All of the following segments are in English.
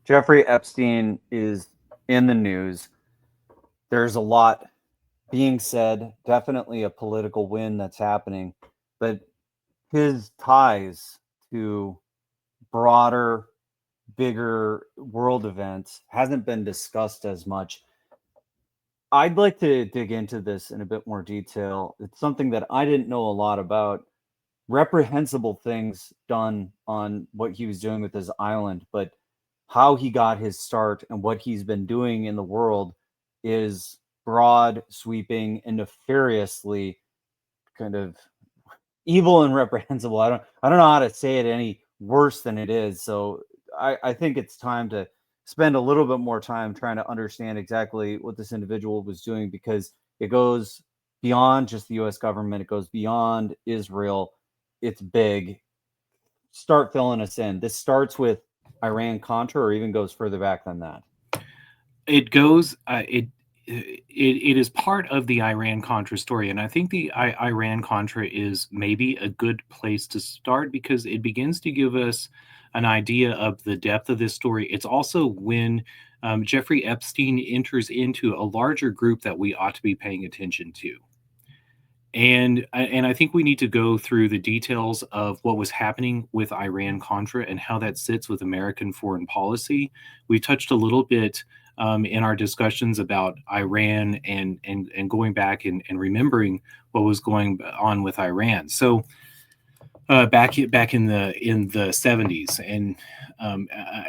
Jeffrey Epstein is in the news. There's a lot being said, definitely a political win that's happening, but his ties to broader, bigger world events hasn't been discussed as much. I'd like to dig into this in a bit more detail. It's something that I didn't know a lot about. Reprehensible things done on what he was doing with his island, but how he got his start and what he's been doing in the world is broad, sweeping, and nefariously kind of evil and reprehensible. I don't know how to say it any worse than it is. So I think it's time to spend a little bit more time trying to understand exactly what this individual was doing, because it goes beyond just the US government, it goes beyond Israel. It's big. Start filling us in. This starts with Iran-Contra, or even goes further back than that. It goes. It is part of the Iran-Contra story, and I think the Iran-Contra is maybe a good place to start because it begins to give us an idea of the depth of this story. It's also when Jeffrey Epstein enters into a larger group that we ought to be paying attention to. And I think we need to go through the details of what was happening with Iran-Contra and how that sits with American foreign policy. We touched a little bit in our discussions about Iran and going back and remembering what was going on with Iran. So back in the 70s and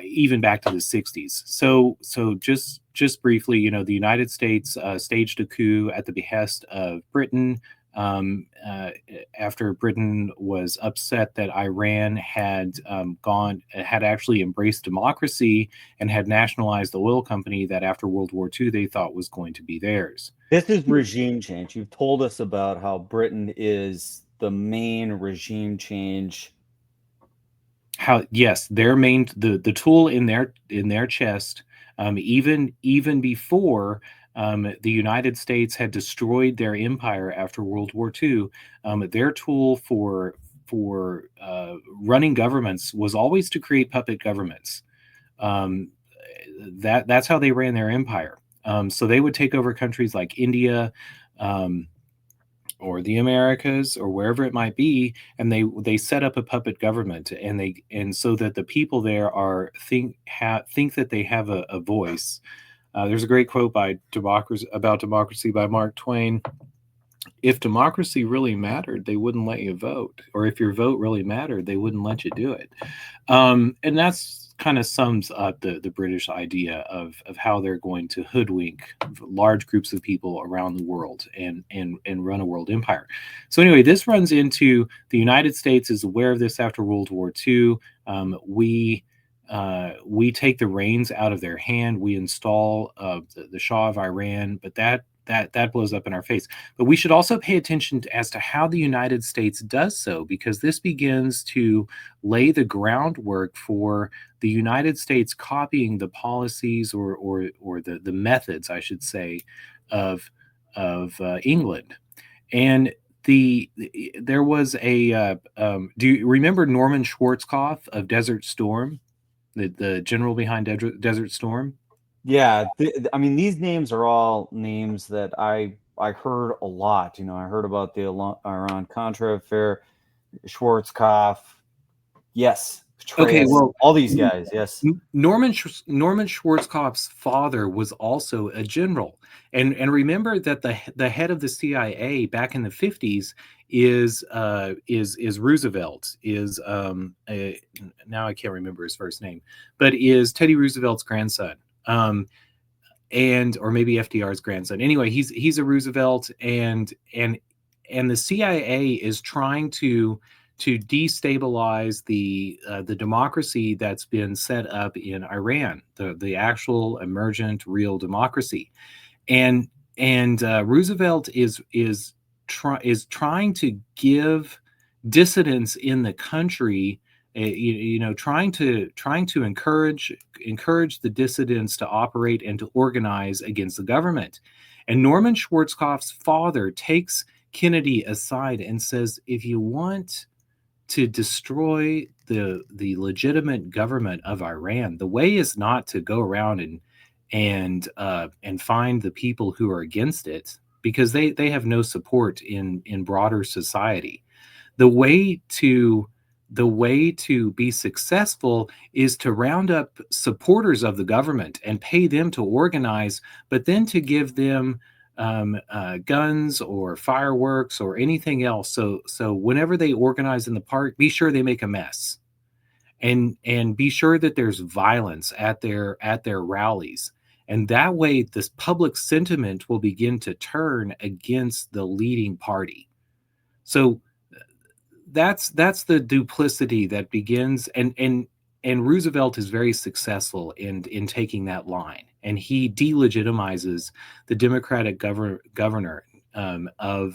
even back to the 60s. So just briefly, the United States staged a coup at the behest of Britain. After Britain was upset that Iran had actually embraced democracy and had nationalized the oil company that after World War II they thought was going to be theirs. This is regime change. You've told us about how Britain is the main regime change. Yes, their main the tool in their chest, even before the United States had destroyed their empire after World War II. Their tool for running governments was always to create puppet governments. That's how they ran their empire. So they would take over countries like India, or the Americas, or wherever it might be, and they set up a puppet government, and so that the people there think that they have a voice. There's a great quote about democracy by Mark Twain. If democracy really mattered, they wouldn't let you vote, or if your vote really mattered, they wouldn't let you do it. And that's kind of sums up the British idea of how they're going to hoodwink large groups of people around the world and run a world empire. So anyway, this runs into the United States is aware of this after World War II. We take the reins out of their hand. We install the Shah of Iran, but that blows up in our face. But we should also pay attention as to how the United States does so, because this begins to lay the groundwork for the United States copying the policies or the methods, I should say, of England. And there was a do you remember Norman Schwarzkopf of Desert Storm, the general behind Desert Storm? Yeah, I mean, these names are all names that I heard a lot. I heard about the Iran-Contra affair, Schwarzkopf. Yes, Okay, Petraeus, well, all these guys. Yes. Norman Schwarzkopf's father was also a general, and remember that the head of the CIA back in the 50s is Roosevelt, now I can't remember his first name, but is Teddy Roosevelt's grandson. Or maybe FDR's grandson. Anyway, he's a Roosevelt, and the CIA is trying to destabilize the democracy that's been set up in Iran, the actual emergent real democracy, and Roosevelt is trying to give dissidents in the country, trying to encourage the dissidents to operate and to organize against the government. And Norman Schwarzkopf's father takes Kennedy aside and says, if you want to destroy the legitimate government of Iran, the way is not to go around and find the people who are against it, because they have no support in broader society. The way to be successful is to round up supporters of the government and pay them to organize, but then to give them guns or fireworks or anything else. So whenever they organize in the park, be sure they make a mess, and be sure that there's violence at their rallies. And that way, this public sentiment will begin to turn against the leading party. So that's the duplicity that begins, and Roosevelt is very successful in taking that line, and he delegitimizes the Democratic governor or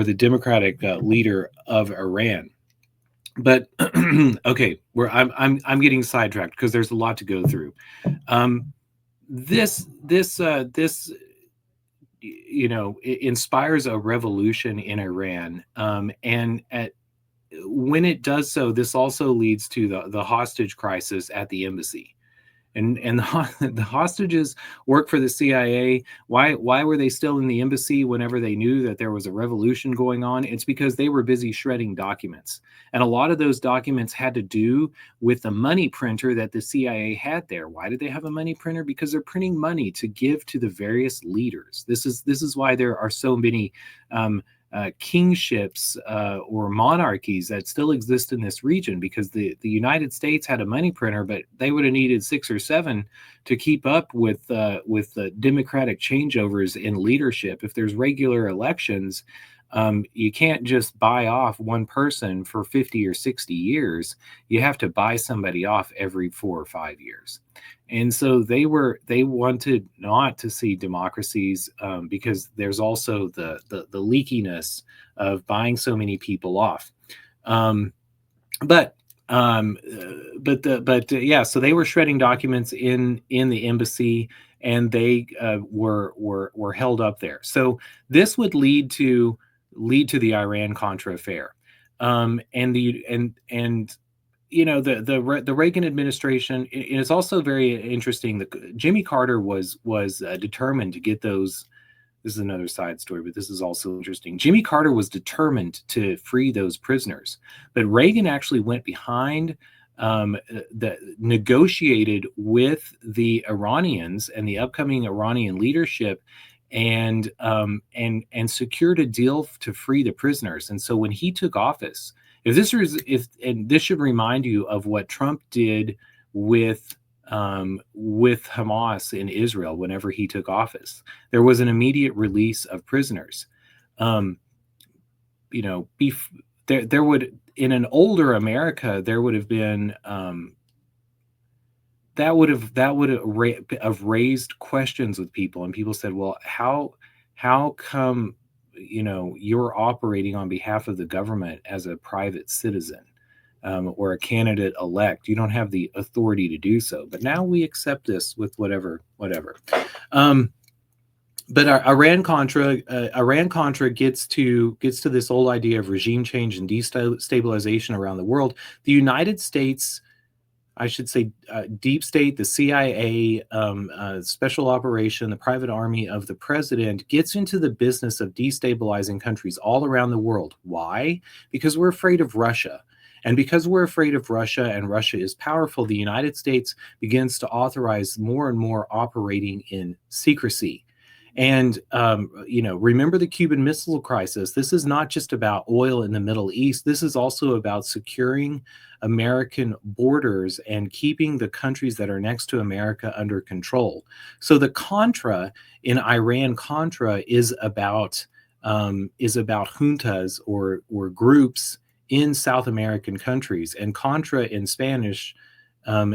the Democratic leader of Iran. But okay, I'm getting sidetracked because there's a lot to go through. This it inspires a revolution in Iran, and when it does so, this also leads to the hostage crisis at the embassy. And the hostages work for the CIA. Why were they still in the embassy whenever they knew that there was a revolution going on? It's because they were busy shredding documents. And a lot of those documents had to do with the money printer that the CIA had there. Why did they have a money printer? Because they're printing money to give to the various leaders. This is why there are so many kingships or monarchies that still exist in this region, because the United States had a money printer, but they would have needed 6 or 7 to keep up with the democratic changeovers in leadership. If there's regular elections, you can't just buy off one person for 50 or 60 years. You have to buy somebody off every 4 or 5 years. And so they wanted not to see democracies, because there's also the leakiness of buying so many people off. But so they were shredding documents in the embassy, and they were held up there. So this would lead to the Iran-Contra affair, the Reagan administration. And it's also very interesting that Jimmy Carter was determined to get those. This is another side story, but this is also interesting. Jimmy Carter was determined to free those prisoners, but Reagan actually went behind, negotiated with the Iranians and the upcoming Iranian leadership, and secured a deal to free the prisoners. And so when he took office, and this should remind you of what Trump did with Hamas in Israel whenever he took office. There was an immediate release of prisoners. There would, in an older America, there would have been that would have raised questions with people, and people said, well, how come you're operating on behalf of the government as a private citizen, or a candidate elect? You don't have the authority to do so. But now we accept this with whatever. But Iran-Contra gets to this whole idea of regime change and destabilization around the world. The United States, I should say, deep state, the CIA, special operation, the private army of the president, gets into the business of destabilizing countries all around the world. Why? Because we're afraid of Russia. And because we're afraid of Russia, and Russia is powerful, the United States begins to authorize more and more operating in secrecy. And, remember the Cuban Missile Crisis. This is not just about oil in the Middle East. This is also about securing American borders and keeping the countries that are next to America under control. So the Contra in Iran-Contra is about juntas or groups in South American countries. And Contra in Spanish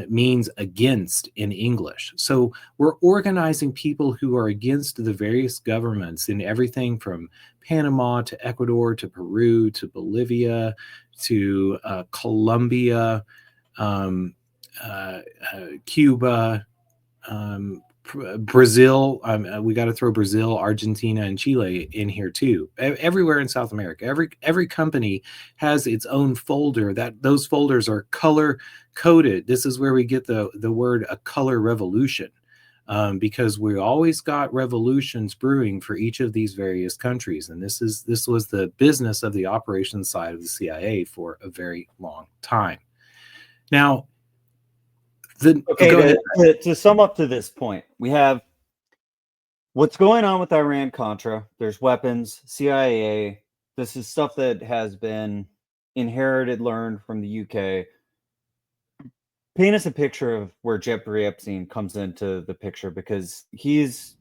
means against in English. So we're organizing people who are against the various governments in everything from Panama to Ecuador to Peru to Bolivia to Colombia, Cuba, Brazil, we got to throw Brazil, Argentina, and Chile in here too. Everywhere in South America, every company has its own folder. That those folders are color coded. This is where we get the word a color revolution, because we always got revolutions brewing for each of these various countries, and this was the business of the operations side of the CIA for a very long time. Now, to sum up to this point, we have what's going on with Iran-Contra. There's weapons, CIA. This is stuff that has been inherited, learned from the UK. Paint us a picture of where Jeffrey Epstein comes into the picture, because he's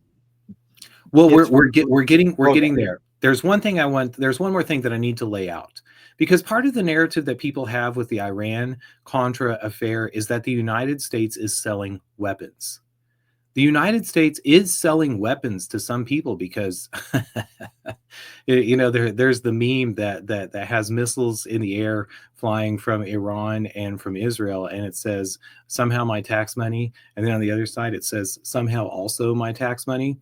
we're getting there. There's one more thing that I need to lay out, because part of the narrative that people have with the Iran-Contra affair is that the United States is selling weapons. The United States is selling weapons to some people because, there's the meme that has missiles in the air flying from Iran and from Israel, and it says somehow my tax money, and then on the other side it says somehow also my tax money.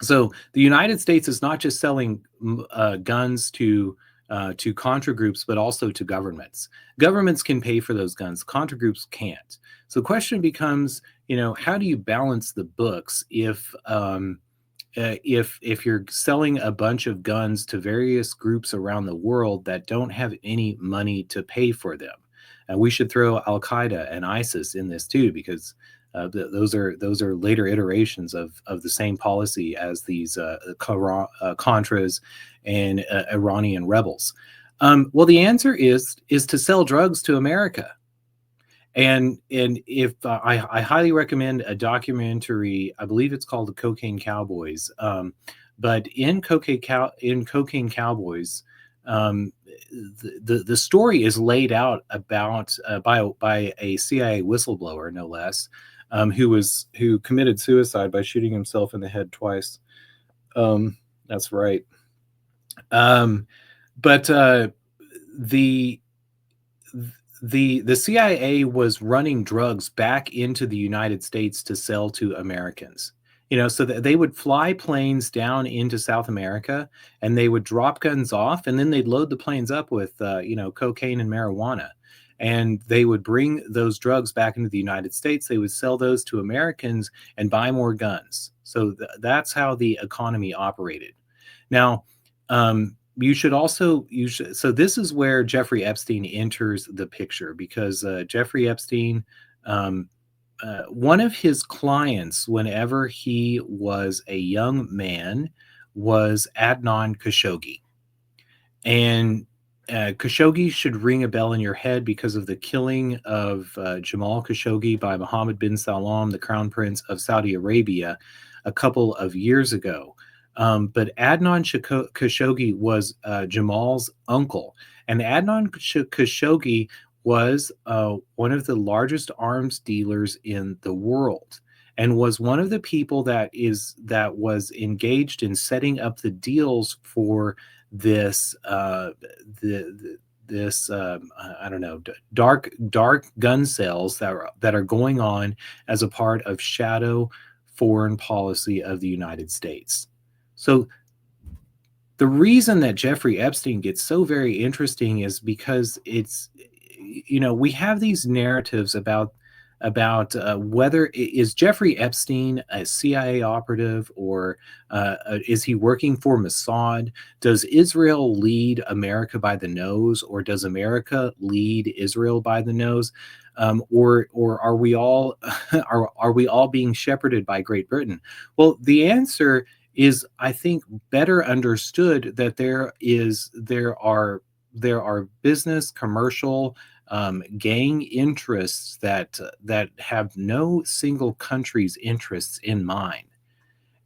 So the United States is not just selling guns to Contra groups, but also to governments. Governments can pay for those guns. Contra groups can't. So the question becomes, how do you balance the books if you're selling a bunch of guns to various groups around the world that don't have any money to pay for them? And we should throw Al Qaeda and ISIS in this too, because those are later iterations of the same policy as these Contras and Iranian rebels. Well, the answer is to sell drugs to America. And if I highly recommend a documentary, I believe it's called The Cocaine Cowboys. But in Cocaine Cowboys, the story is laid out about by a CIA whistleblower, no less, who committed suicide by shooting himself in the head twice. That's right. But the CIA was running drugs back into the United States to sell to Americans. So that they would fly planes down into South America, and they would drop guns off, and then they'd load the planes up with cocaine and marijuana. And they would bring those drugs back into the United States. They would sell those to Americans and buy more guns. So that's how the economy operated. Now, so this is where Jeffrey Epstein enters the picture, because Jeffrey Epstein, one of his clients, whenever he was a young man, was Adnan Khashoggi. And Khashoggi should ring a bell in your head because of the killing of Jamal Khashoggi by Mohammed bin Salman, the crown prince of Saudi Arabia, a couple of years ago. But Adnan Khashoggi was Jamal's uncle. And Adnan Khashoggi was one of the largest arms dealers in the world, and was one of the people that was engaged in setting up the deals for this dark gun sales that are going on as a part of shadow foreign policy of the United States. So the reason that Jeffrey Epstein gets so very interesting is because we have these narratives about whether is Jeffrey Epstein a CIA operative, or is he working for MOSSAD? Does Israel lead America by the nose, or does America lead Israel by the nose? Or are we all are we all being shepherded by Great Britain? Well, the answer is, I think, better understood that there are business, commercial, gang interests that have no single country's interests in mind,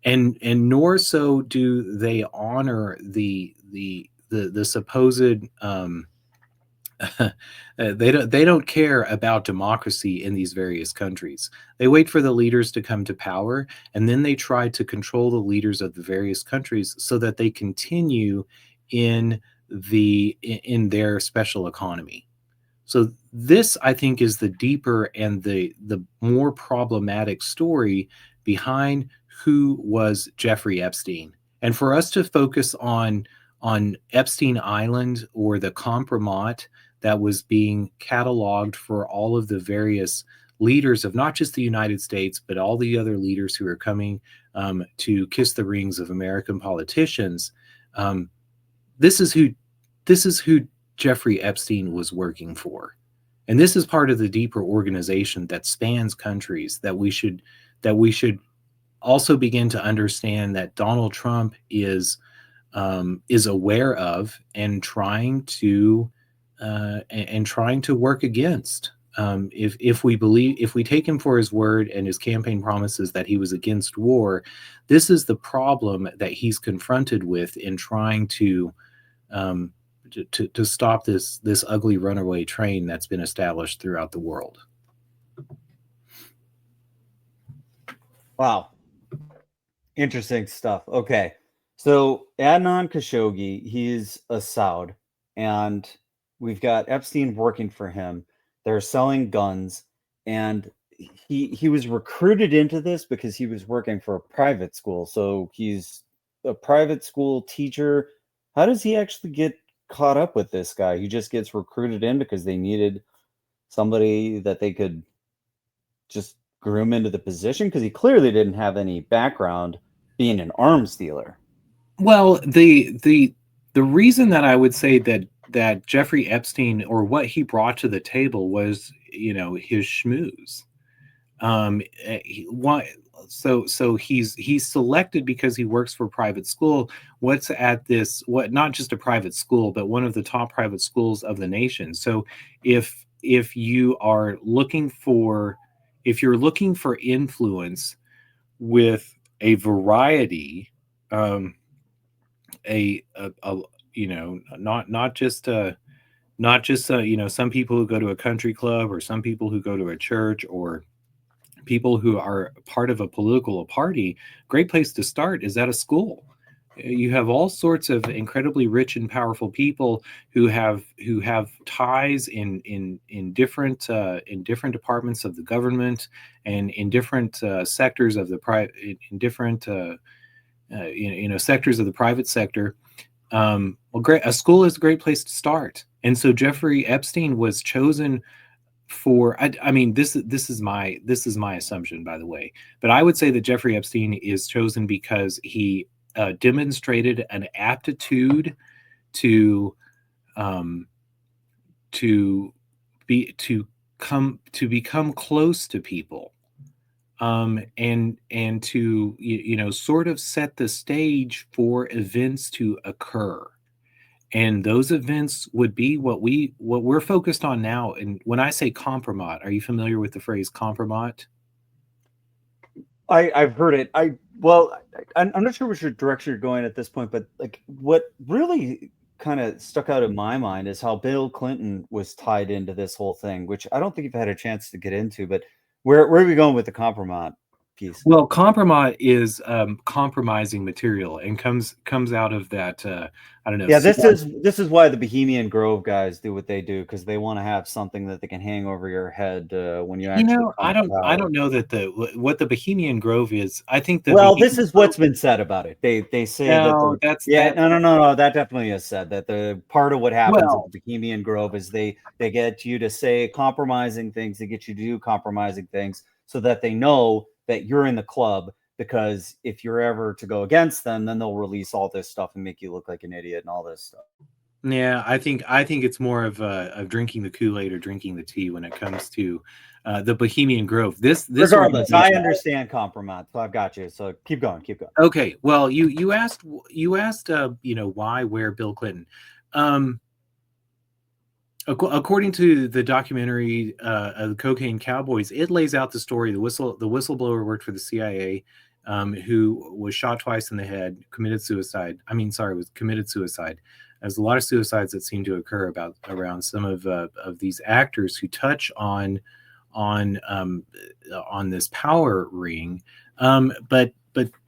and nor so do they honor the supposed they don't care about democracy in these various countries. They wait for the leaders to come to power, and then they try to control the leaders of the various countries so that they continue in their special economy. So this, I think, is the deeper and the more problematic story behind who was Jeffrey Epstein. And for us to focus on Epstein Island or the compromat that was being cataloged for all of the various leaders of not just the United States, but all the other leaders who are coming to kiss the rings of American politicians. This is who Jeffrey Epstein was working for. And this is part of the deeper organization that spans countries that we should also begin to understand that Donald Trump is aware of and trying to work against. If we take him for his word and his campaign promises that he was against war, this is the problem that he's confronted with in trying to stop this ugly runaway train that's been established throughout the world. Wow. Interesting stuff. Okay. So Adnan Khashoggi, he's a Saud, and we've got Epstein working for him. They're selling guns, and he was recruited into this because he was working for a private school. So he's a private school teacher. How does he actually get caught up with this guy? He just gets recruited in because they needed somebody that they could just groom into the position, because he clearly didn't have any background being an arms dealer. Well, the reason that I would say that Jeffrey Epstein, or what he brought to the table, was, his schmooze. So he's selected because he works for a private school. Not just a private school, but one of the top private schools of the nation. So if you're looking for influence with a variety, not just some people who go to a country club, or some people who go to a church, or people who are part of a political party, great place to start is at a school. You have all sorts of incredibly rich and powerful people who have ties in different departments of the government, and in different sectors of the sectors of the private sector. A school is a great place to start. And so Jeffrey Epstein was chosen for, this is my assumption, by the way, but I would say that Jeffrey Epstein is chosen because he demonstrated an aptitude to become close to people, and to sort of set the stage for events to occur. And those events would be what we're focused on now. And when I say compromat, are you familiar with the phrase compromat? I've heard it. I'm not sure which direction you're going at this point, but like what really kind of stuck out in my mind is how Bill Clinton was tied into this whole thing, which I don't think you've had a chance to get into. But where are we going with the compromat piece? Well, compromat is compromising material, and comes out of that. I don't know. Yeah, this is why the Bohemian Grove guys do what they do, because they want to have something that they can hang over your head when you actually. I don't know that what the Bohemian Grove is. I think this is what's been said about it. They say no, that definitely is said, that the part of what happens at the Bohemian Grove is they get you to say compromising things, they get you to do compromising things, so that they know that you're in the club, because if you're ever to go against them, then they'll release all this stuff and make you look like an idiot and all this stuff. Yeah, I think it's more of drinking the Kool-Aid or drinking the tea when it comes to the Bohemian Grove. This regardless, I understand compromise, so I've got you. So keep going. Okay. Well, you asked why, where Bill Clinton. According to the documentary The Cocaine Cowboys, it lays out the story. The whistleblower worked for the CIA, who was shot twice in the head, committed suicide. There's a lot of suicides that seem to occur around some of these actors who touch on this power ring. But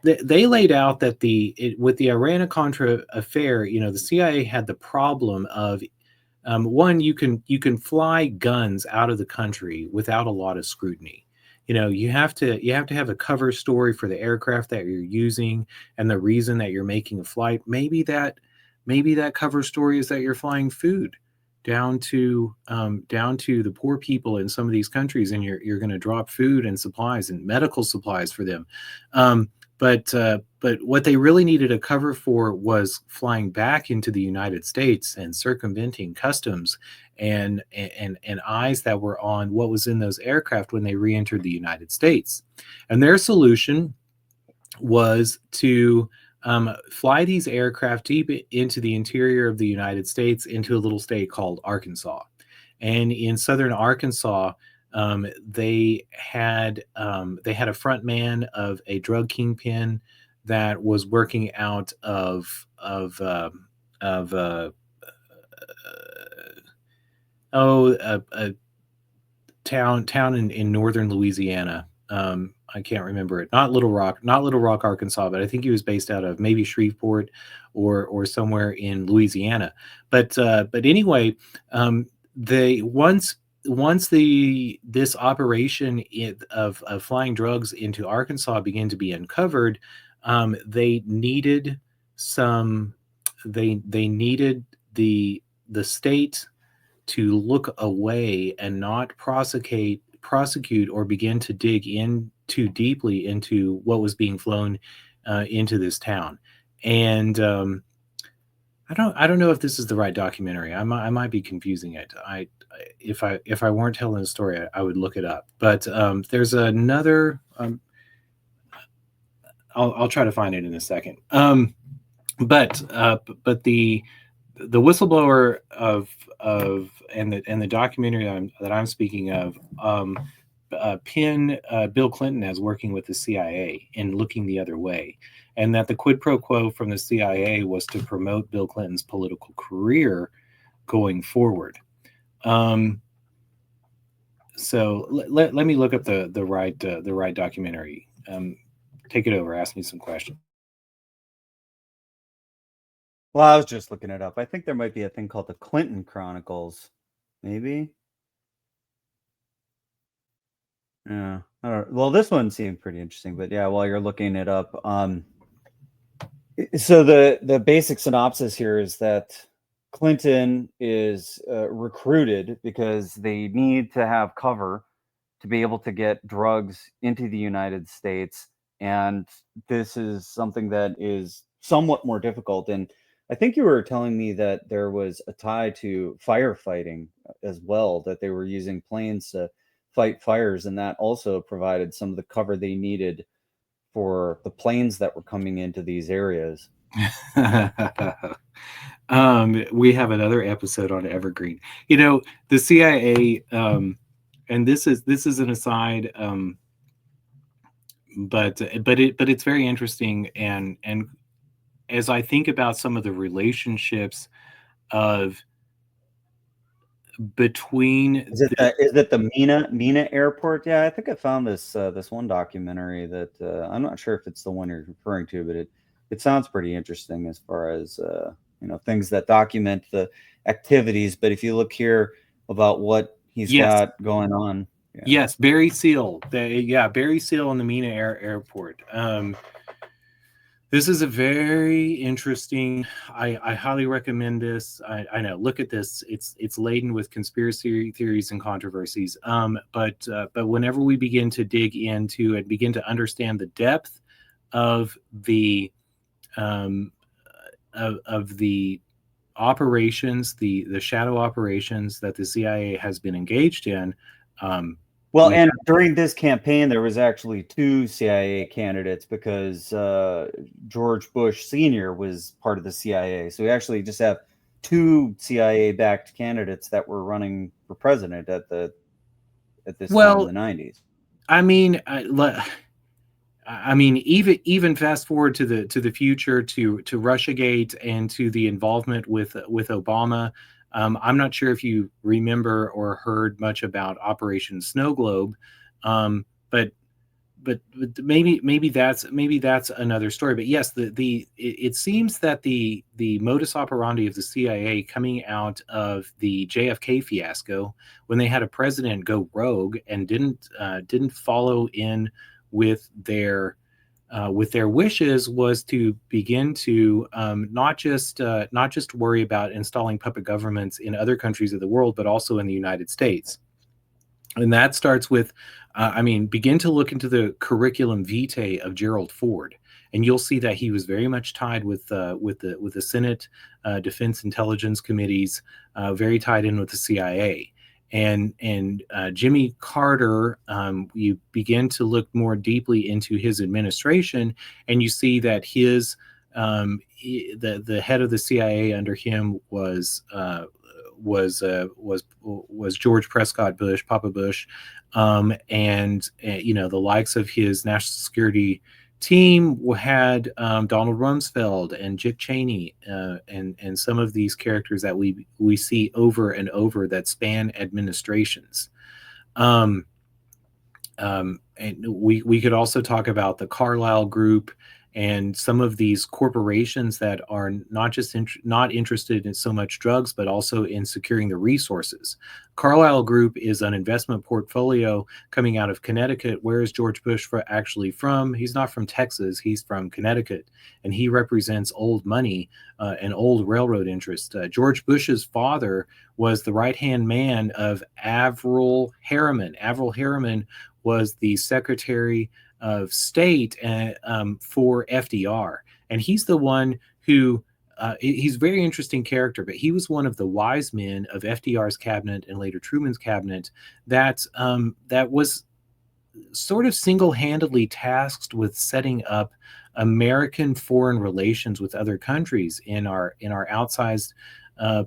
they laid out that with the Iran-Contra affair, the CIA had the problem of One, you can fly guns out of the country without a lot of scrutiny. You have to have a cover story for the aircraft that you're using and the reason that you're making a flight. Maybe that cover story is that you're flying food down to the poor people in some of these countries, and you're going to drop food and supplies and medical supplies for them. But what they really needed a cover for was flying back into the United States and circumventing customs and eyes that were on what was in those aircraft when they re-entered the United States. And their solution was to fly these aircraft deep into the interior of the United States into a little state called Arkansas. And in southern Arkansas, they had a front man of a drug kingpin that was working out of a town in northern Louisiana. I can't remember it. Not Little Rock, Arkansas, but I think he was based out of maybe Shreveport or somewhere in Louisiana. But anyway, they once this operation of flying drugs into Arkansas began to be uncovered, they needed the state to look away and not prosecute or begin to dig in too deeply into what was being flown into this town. And I don't know if this is the right documentary. I might be confusing it. If I weren't telling a story, I would look it up. But there's another. I'll try to find it in a second. But the whistleblower of and the documentary that I'm speaking of pin Bill Clinton as working with the CIA and looking the other way, and that the quid pro quo from the CIA was to promote Bill Clinton's political career going forward. So let me look up the right documentary. Take it over. Ask me some questions. Well, I was just looking it up. I think there might be a thing called the Clinton Chronicles, maybe. Yeah. I don't, well, this one seemed pretty interesting, but yeah, while you're looking it up, so the basic synopsis here is that Clinton is recruited because they need to have cover to be able to get drugs into the United States, and this is something that is somewhat more difficult. And I think you were telling me that there was a tie to firefighting as well, that they were using planes to fight fires, and that also provided some of the cover they needed for the planes that were coming into these areas. We have another episode on Evergreen. The CIA, and this is an aside, but it's very interesting, and as I think about some of the relationships of between is it the Mina airport? Yeah, I think I found this one documentary that I'm not sure if it's the one you're referring to, but it sounds pretty interesting as far as things that document the activities. But if you look here about what he's got going on. Yeah. Yes, Barry Seal. Barry Seal in the Mina airport. This is a very interesting. I highly recommend this. I know. Look at this. It's laden with conspiracy theories and controversies. But whenever we begin to dig into and begin to understand the depth of the operations, the shadow operations that the CIA has been engaged in. And during this campaign, there was actually 2 CIA candidates because George Bush Sr. was part of the CIA. So we actually just have 2 CIA-backed candidates that were running for president at this time in the 90s. I mean, even fast forward to the future, to Russiagate and to the involvement with Obama. I'm not sure if you remember or heard much about Operation Snow Globe, but maybe that's another story. But yes, it seems that the modus operandi of the CIA coming out of the JFK fiasco, when they had a president go rogue and didn't follow in with their wishes, was to begin to not just worry about installing puppet governments in other countries of the world, but also in the United States. And that starts with, begin to look into the curriculum vitae of Gerald Ford, and you'll see that he was very much tied with the Senate Defense Intelligence Committees, very tied in with the CIA. And Jimmy Carter, you begin to look more deeply into his administration, and you see that the head of the CIA under him was George Prescott Bush, Papa Bush, and the likes of his national security team had Donald Rumsfeld and Dick Cheney, and some of these characters that we see over and over that span administrations. And we could also talk about the Carlyle Group and some of these corporations that are not just not interested in so much drugs, but also in securing the resources. Carlyle Group is an investment portfolio coming out of Connecticut. Where is George Bush actually from? He's not from Texas. He's from Connecticut, and he represents old money and old railroad interest. George Bush's father was the right-hand man of Averell Harriman. Averell Harriman was the Secretary of State for FDR, and he's the one who he's a very interesting character, but he was one of the wise men of FDR's cabinet and later Truman's cabinet that was sort of single-handedly tasked with setting up American foreign relations with other countries in our outsized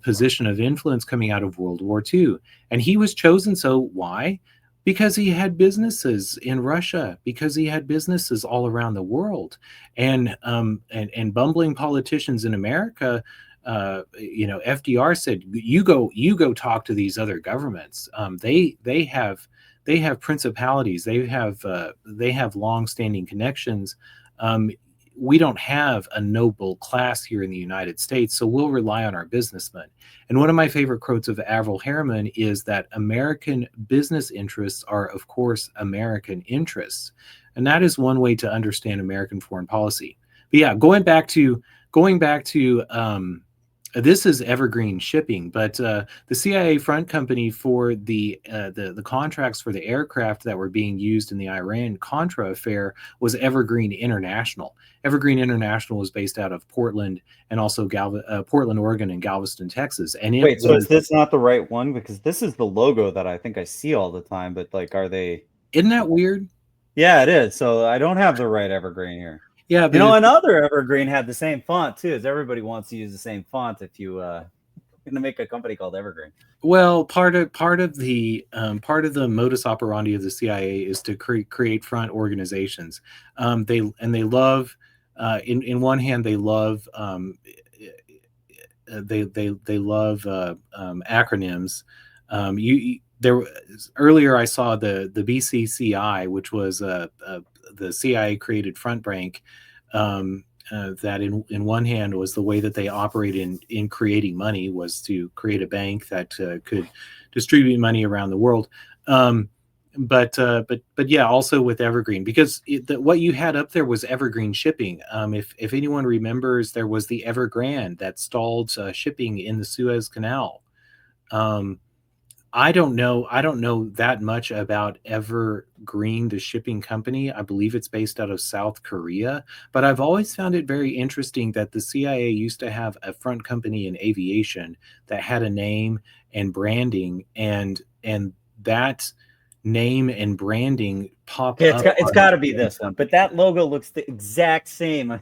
position of influence coming out of World War II. And he was chosen. So why? Because he had businesses in Russia, because he had businesses all around the world, and bumbling politicians in America. FDR said, "You go talk to these other governments. They have principalities. They have long-standing connections. We don't have a noble class here in the United States, so we'll rely on our businessmen." And one of my favorite quotes of Averell Harriman is that American business interests are, of course, American interests. And that is one way to understand American foreign policy. But yeah, going back to this is Evergreen Shipping, but the CIA front company for the contracts for the aircraft that were being used in the Iran-Contra affair was Evergreen International. Evergreen International was based out of Portland and also Portland, Oregon, and Galveston, Texas. And so is this not the right one? Because this is the logo that I think I see all the time, but like, are they? Isn't that weird? Yeah, it is. So I don't have the right Evergreen here. Yeah, but another Evergreen had the same font too. As everybody wants to use the same font if you going to make a company called Evergreen. Well, part of the modus operandi of the CIA is to create front organizations. They love, in one hand, they love acronyms. Earlier I saw the BCCI, which was the CIA created front bank. That in one hand was the way that they operate in creating money, was to create a bank that could distribute money around the world. But yeah, also with Evergreen, because what you had up there was Evergreen Shipping. If anyone remembers, there was the Evergrande that stalled shipping in the Suez Canal. I don't know that much about Evergreen, the shipping company. I believe it's based out of South Korea, but I've always found it very interesting that the CIA used to have a front company in aviation that had a name and branding, and that name and branding pop up. It's got to be this one, but that logo looks the exact same.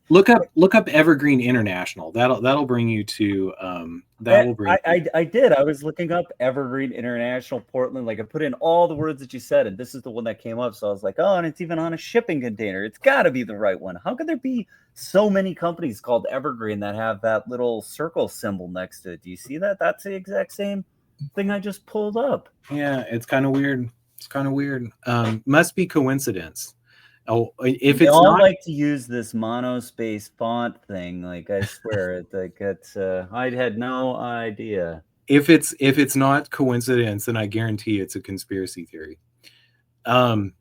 Look up Evergreen International. That'll bring you to I did. I was looking up Evergreen International Portland. Like, I put in all the words that you said, and this is the one that came up. So I was like, oh, and it's even on a shipping container. It's got to be the right one. How could there be so many companies called Evergreen that have that little circle symbol next to it? Do you see that? That's the exact same thing I just pulled up. Yeah, it's kind of weird. It's kind of weird. Must be coincidence. Oh, if They it's all not, like to use this monospace font thing. Like, I swear, it's I had no idea. if it's not coincidence, then I guarantee it's a conspiracy theory. But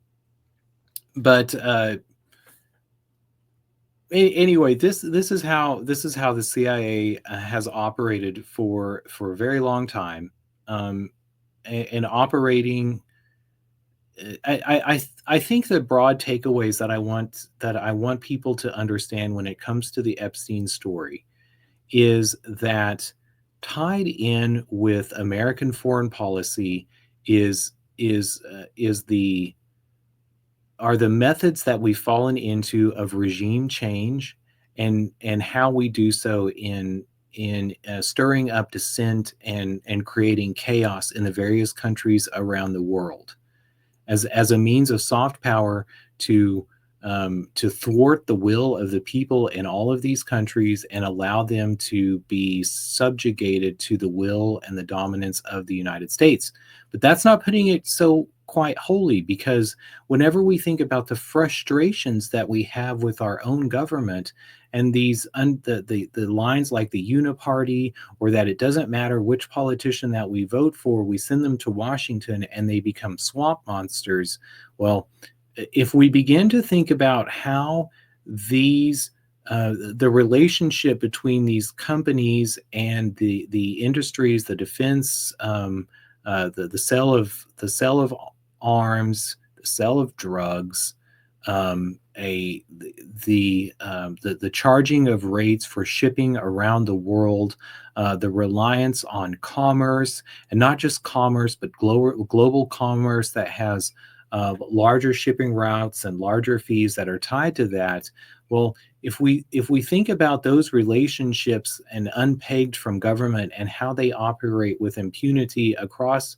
anyway, this is how the CIA has operated for a very long time, and operating. I think the broad takeaways that I want people to understand when it comes to the Epstein story is that tied in with American foreign policy is the are the methods that we've fallen into of regime change, and how we do so in stirring up dissent and creating chaos in the various countries around the world as a means of soft power to thwart the will of the people in all of these countries and allow them to be subjugated to the will and the dominance of the United States. But that's not putting it so quite wholly, because whenever we think about the frustrations that we have with our own government and the lines like the uniparty, or that it doesn't matter which politician that we vote for, we send them to Washington and they become swamp monsters. Well, if we begin to think about how these the relationship between these companies and the industries, the defense, the sale of arms, the sale of drugs, the charging of rates for shipping around the world, the reliance on commerce, and not just commerce, but global commerce that has larger shipping routes and larger fees that are tied to that. Well, if we think about those relationships and unpegged from government and how they operate with impunity across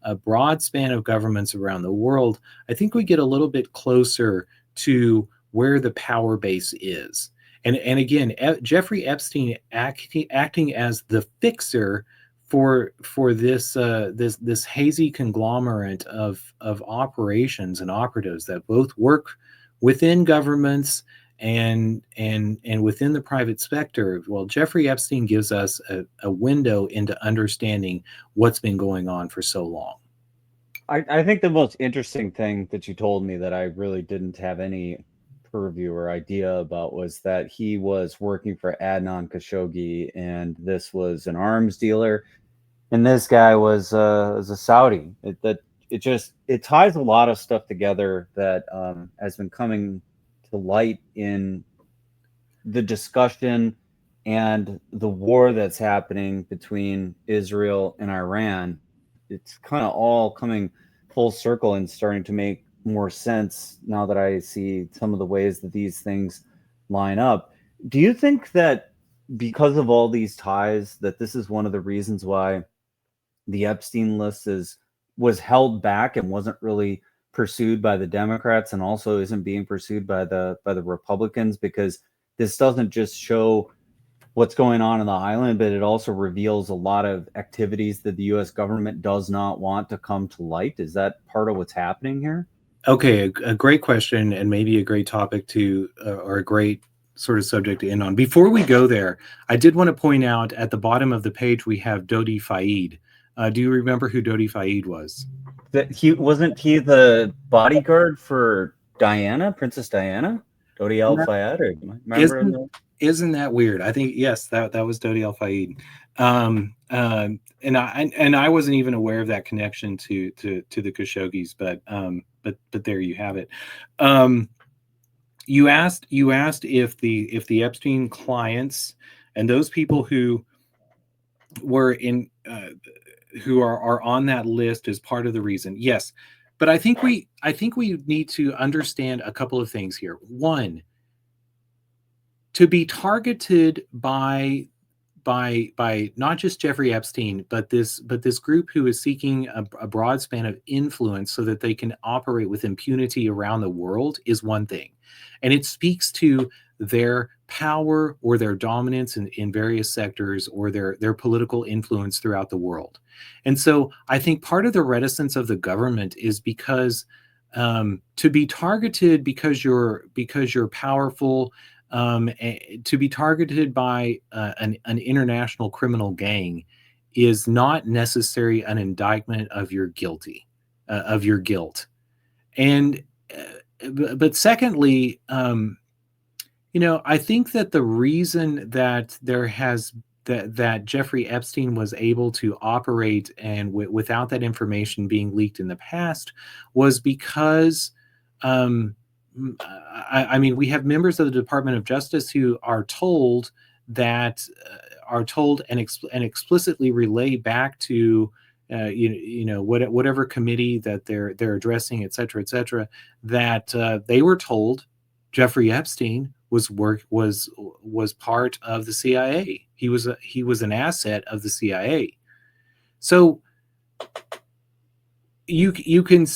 a broad span of governments around the world, I think we get a little bit closer to where the power base is. And again, Jeffrey Epstein acting as the fixer for this hazy conglomerate of operations and operatives that both work within governments and within the private sector. Well, Jeffrey Epstein gives us a window into understanding what's been going on for so long. I think the most interesting thing that you told me that I really didn't have any purview or idea about was that he was working for Adnan Khashoggi, and this was an arms dealer, and this guy was a Saudi. It ties a lot of stuff together that has been coming to light in the discussion and the war that's happening between Israel and Iran. It's kind of all coming full circle and starting to make more sense now that I see some of the ways that these things line up. Do you think that because of all these ties, that this is one of the reasons why the Epstein list was held back and wasn't really pursued by the Democrats, and also isn't being pursued by the Republicans, because this doesn't just show what's going on the island, but it also reveals a lot of activities that the U.S. government does not want to come to light? Is that part of what's happening here? Okay, a great question, and maybe a great topic to, or a great sort of subject to end on. Before we go there, I did want to point out at the bottom of the page we have Dodi Fayed. Do you remember who Dodi Fayed was? That he wasn't he the bodyguard for Diana, Princess Diana, Dodi Al Fayed, or remember? Isn't that weird? I think yes, that was Dodi Al Fayed. And I wasn't even aware of that connection to the Khashoggis, but there you have it. You asked if the Epstein clients and those people who were in who are on that list is part of the reason. Yes, but I think we need to understand a couple of things here. One, to be targeted by not just Jeffrey Epstein, but this group who is seeking a broad span of influence so that they can operate with impunity around the world is one thing, and it speaks to their power or their dominance in various sectors or their political influence throughout the world. And so I think part of the reticence of the government is because to be targeted because you're powerful, to be targeted by an international criminal gang is not necessarily an indictment of your guilt. And but secondly, I think that the reason that that Jeffrey Epstein was able to operate and without that information being leaked in the past was because, I mean, we have members of the Department of Justice who are told that and explicitly relay back to whatever committee that they're addressing, et cetera, that they were told Jeffrey Epstein was part of the CIA. He was an asset of the CIA. So you can.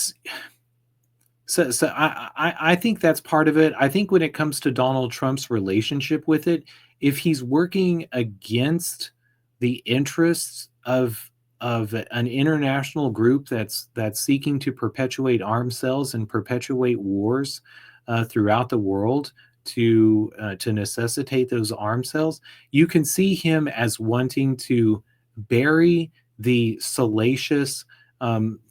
So I think that's part of it. I think when it comes to Donald Trump's relationship with it, if he's working against the interests of an international group that's seeking to perpetuate arms sales and perpetuate wars throughout the world to necessitate those arms sales, you can see him as wanting to bury the salacious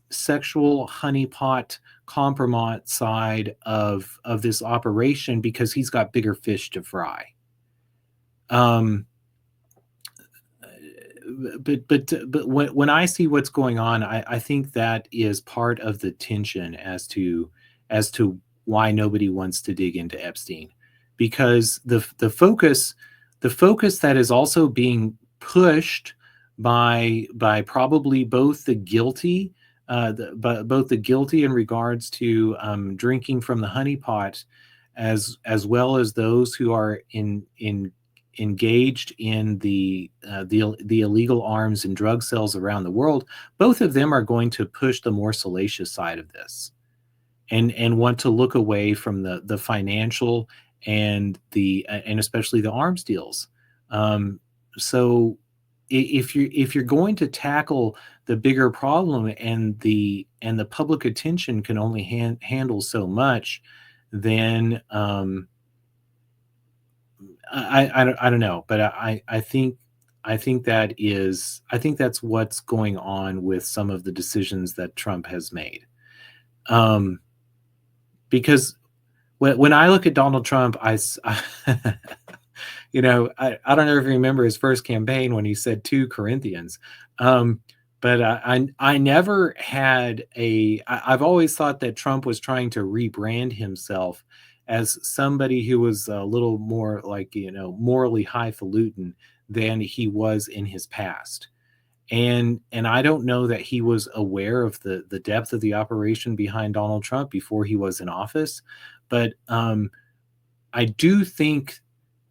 sexual honeypot compromise side of this operation because he's got bigger fish to fry. But when I see what's going on, I think that is part of the tension as to why nobody wants to dig into Epstein, because the focus that is also being pushed by probably both the guilty, both the guilty in regards to drinking from the honeypot, as well as those who are engaged in the illegal arms and drug sales around the world. Both of them are going to push the more salacious side of this, and want to look away from the financial and especially the arms deals. So if you're going to tackle the bigger problem and the public attention can only handle so much, then I don't know, but I think that's what's going on with some of the decisions that Trump has made. Because when I look at Donald Trump, I don't know if you remember his first campaign when he said 2 Corinthians. But I never had I've always thought that Trump was trying to rebrand himself as somebody who was a little more like, morally highfalutin than he was in his past. And I don't know that he was aware of the depth of the operation behind Donald Trump before he was in office. But I do think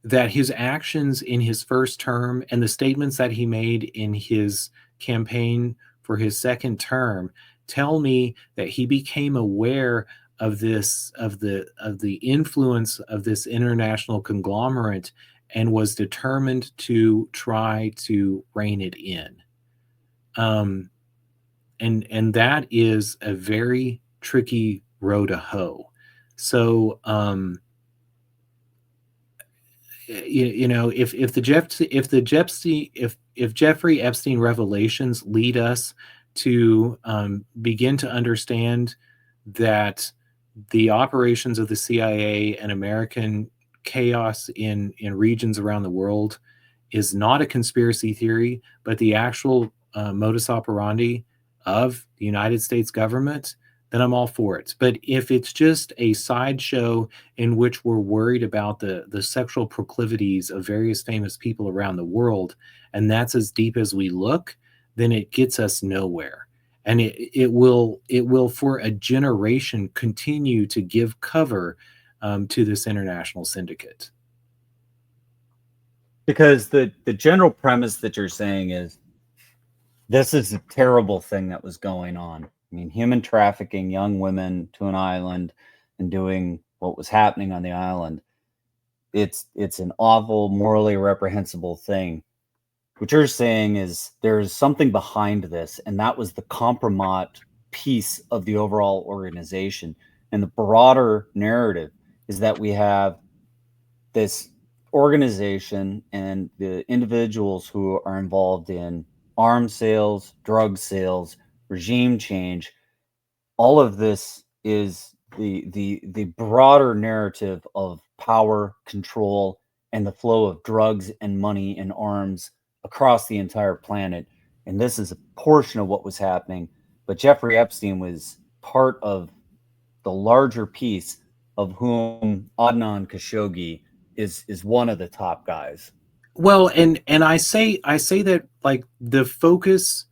that his actions in his first term and the statements that he made in his campaign for his second term tell me that he became aware of the influence of this international conglomerate and was determined to try to rein it in. And that is a very tricky row to hoe. So if Jeffrey Epstein revelations lead us to begin to understand that the operations of the CIA and American chaos in regions around the world is not a conspiracy theory, but the actual modus operandi of the United States government, then I'm all for it. But if it's just a sideshow in which we're worried about the sexual proclivities of various famous people around the world, and that's as deep as we look, then it gets us nowhere. And it will for a generation continue to give cover to this international syndicate. Because the general premise that you're saying is this is a terrible thing that was going on. I mean, human trafficking young women to an island and doing what was happening on the island. it's an awful, morally reprehensible thing. What you're saying is there's something behind this, and that was the compromise piece of the overall organization. And the broader narrative is that we have this organization and the individuals who are involved in arms sales, drug sales, regime change. All of this is the broader narrative of power, control, and the flow of drugs and money and arms across the entire planet. And this is a portion of what was happening. But Jeffrey Epstein was part of the larger piece, of whom Adnan Khashoggi is one of the top guys. Well, and I say that, like, the focus,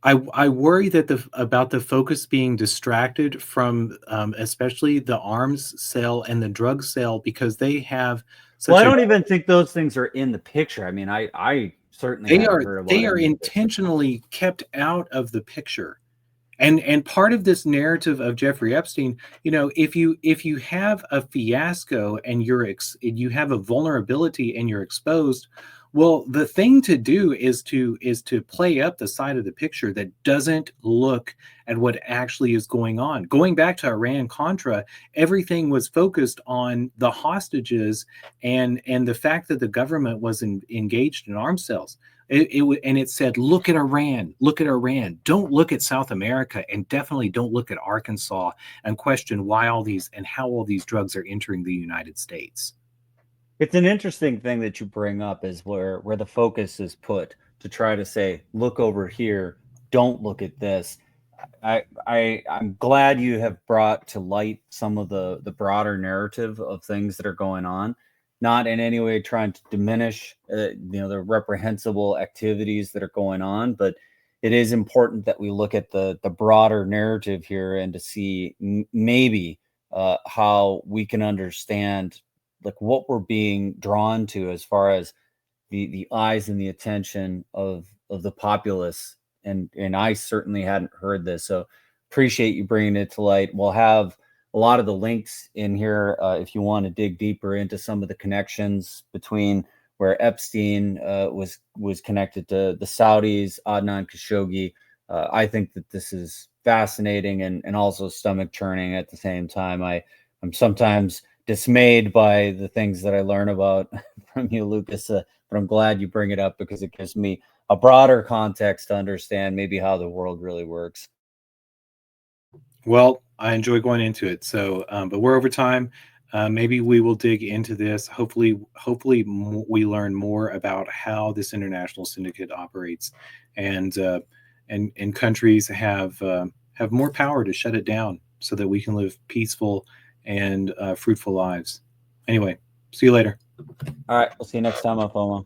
I worry that about the focus being distracted from, especially the arms sale and the drug sale, because they have Well, such I a don't even think those things are in the picture. I mean, I certainly hadn't heard about they any are of this. intentionally kept out of the picture. And part of this narrative of Jeffrey Epstein, if you have a fiasco and you have a vulnerability and you're exposed, well, the thing to do is to play up the side of the picture that doesn't look at what actually is going on. Going back to Iran-Contra, everything was focused on the hostages and the fact that the government was engaged in arms sales. And it said, look at Iran, don't look at South America, and definitely don't look at Arkansas and question why all these and how all these drugs are entering the United States. It's an interesting thing that you bring up, is where the focus is put to try to say, look over here, don't look at this. I'm glad you have brought to light some of the broader narrative of things that are going on, not in any way trying to diminish the reprehensible activities that are going on, but it is important that we look at the broader narrative here, and to see maybe how we can understand like what we're being drawn to, as far as the eyes and the attention of the populace. And I certainly hadn't heard this, so appreciate you bringing it to light. We'll have a lot of the links in here if you want to dig deeper into some of the connections between where Epstein was connected to the Saudis, Adnan Khashoggi. I think that this is fascinating and also stomach churning at the same time. I'm sometimes dismayed by the things that I learn about from you, Lucas, but I'm glad you bring it up, because it gives me a broader context to understand maybe how the world really works. Well, I enjoy going into it. So, but we're over time. Maybe we will dig into this. Hopefully, we learn more about how this international syndicate operates, and countries have more power to shut it down, so that we can live peaceful and fruitful lives. Anyway, see you later. All right, we'll see you next time on FOMO.